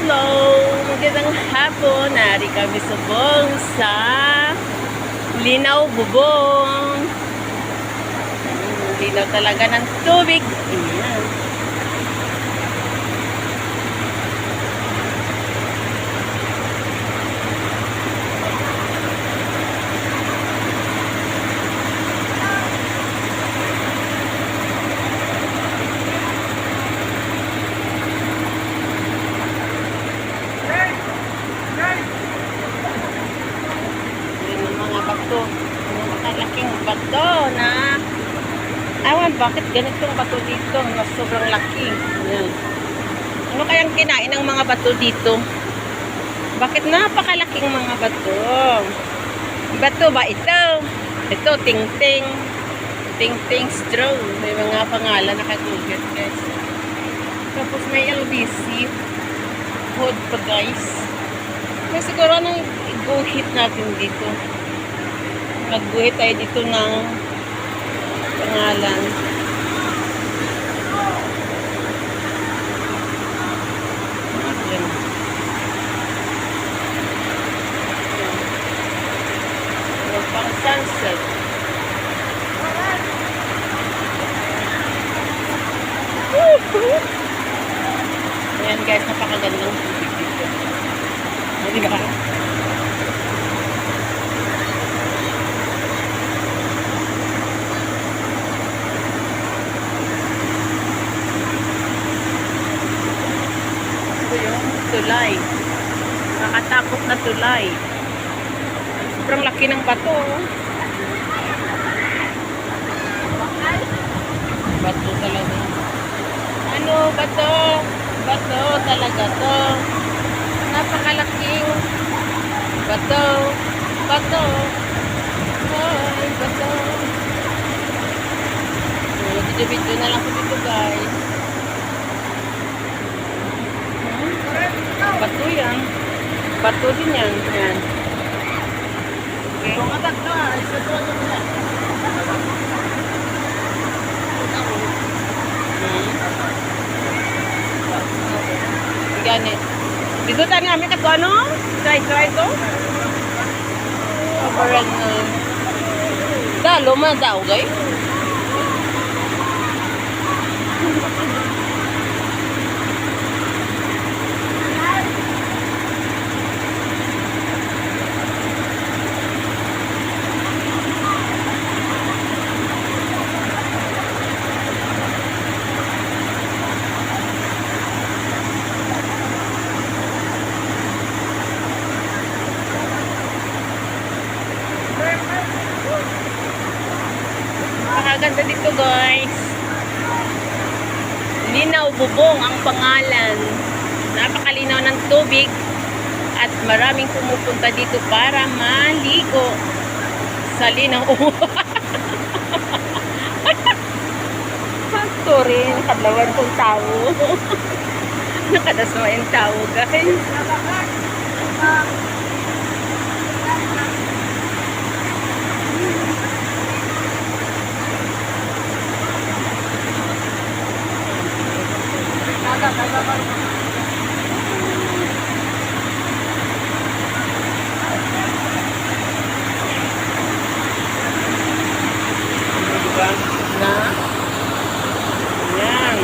Hello! Magandang hapon. Nari kami subong sa Linaw Bubong. Linaw talaga ng tubig. Ayan. Bato. Nakalaking bato na awan, bakit ganitong bato dito? Mas sobrang laki. Ayan. Ano kayang kinain ng mga bato dito? Bakit napakalaking mga bato? Bato ba ito? Ito, ting-ting. Ting-ting straw. May mga pangalan nakagugat, guys. Tapos may LBC. Hood pa, guys. May siguro anong guhit natin dito. Magbuhay tayo dito ng pangalan. Ayan. Ayan. Pang sunset. Ayan guys, napakagandang tubig dito. Hindi ba? Tulay. Nakatakot na tulay. Sobrang laki ng bato. Bato talaga. Ano? Bato. Bato talaga to. Napakalaking bato. Bato. Ay, bato. Video-video na lang ko dito, guys. Bato yan. Bato din yan. Ayan. Okay. Ganit. Dito tayo namin ito ano? Try ko. Overall na. Dalo man daw, guys. Napakaganda dito, guys. Linaw Bubong ang pangalan. Napakalinaw ng tubig at maraming pumupunta dito para maligo sa linaw. Sakto rin, nakadlawan kong tao. Nakadaswa yung tao, guys. Na yan.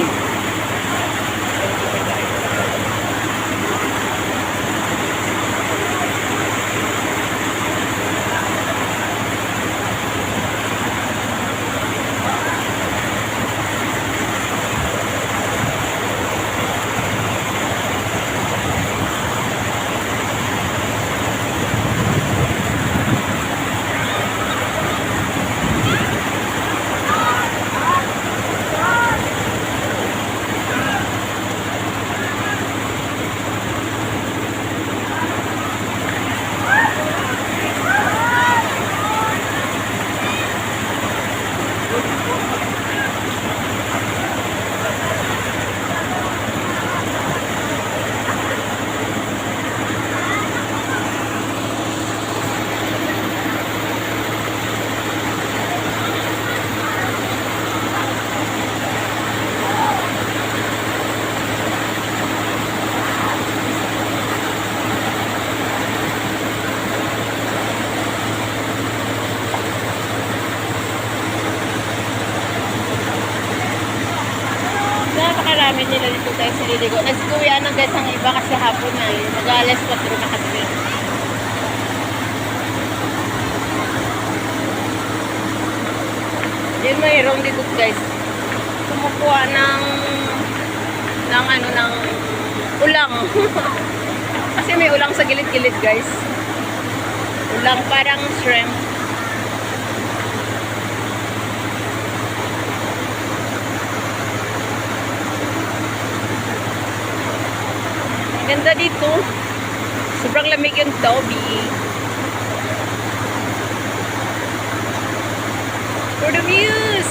Maliligo. Nagsukuya na guys ang iba kasi hapon na eh. Mag-alas 4 na kasi. Yun mayroong dito guys. Kumukuha ng ulang. Kasi may ulang sa gilid-gilid guys. Ulang parang shrimp. Ganda dito. Sobrang lamig yung Toby. For the views.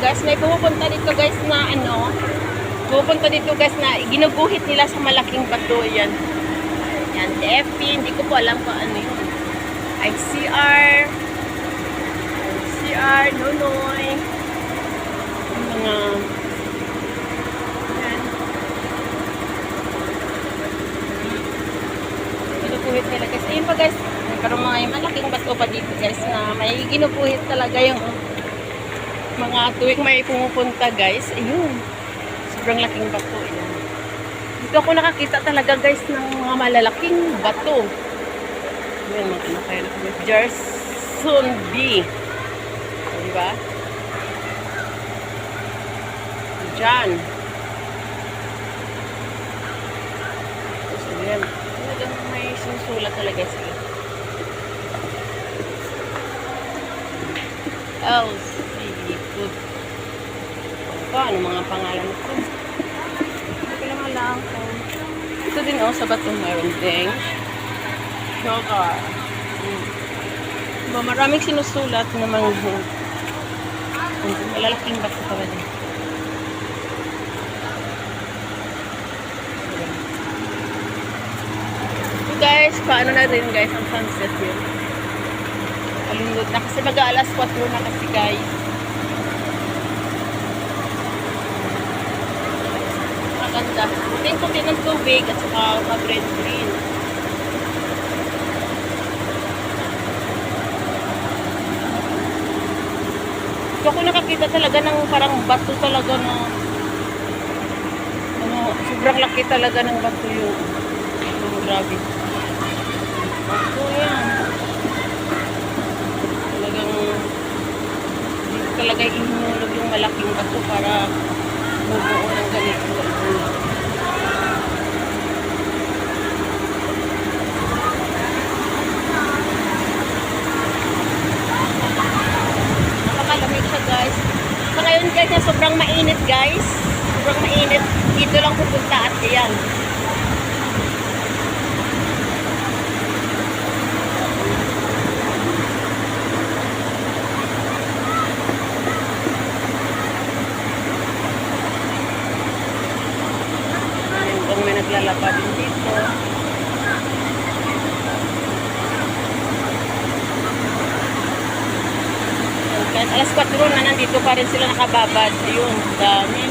Guys, may pumupunta dito guys na pupunta dito guys na ginuguhit nila sa malaking bato yan. Yan, TFP, hindi ko po alam kung ano yun. CR, Nonoy. Mga yan. Ginuguhit nila guys. Ayun pa guys, pero may malaking bato pa dito guys na may ginuguhit talaga yung mga tuwing may pumupunta guys. Ayun. Sobrang laking bato. Ayun. Dito ako nakakita talaga guys ng mga malalaking bato. Ayun, mga ano kayo. Gerson B. Diba? Diyan. So, yan. Talagang may susulat talaga sila. Good. Ano mga pangalan ito? Hindi ko lang alam. Ito din sa batong mayroon ding sugar. Maraming sinusulat na mga malalaking bato pa ba din. So guys, paano na rin guys ang sunset yun? Kalungod na kasi mag-aalas 4 na kasi guys. Maganda. Puting-puti ng tubig at saka ma-red green. So ako nakakita talaga ng parang bato talaga na sobrang laki talaga ng bato yung grabe. Bato yan. Talaga ihulog yung malaking bato para bubuo ng ganito. Napakalamig siya guys. Sa ngayon guys na sobrang mainit guys. Sobrang mainit. Dito lang pupunta at yan. May naglalaba din dito. Kahit alas 4 na nandito pa rin sila nakababad. Ayun, dami.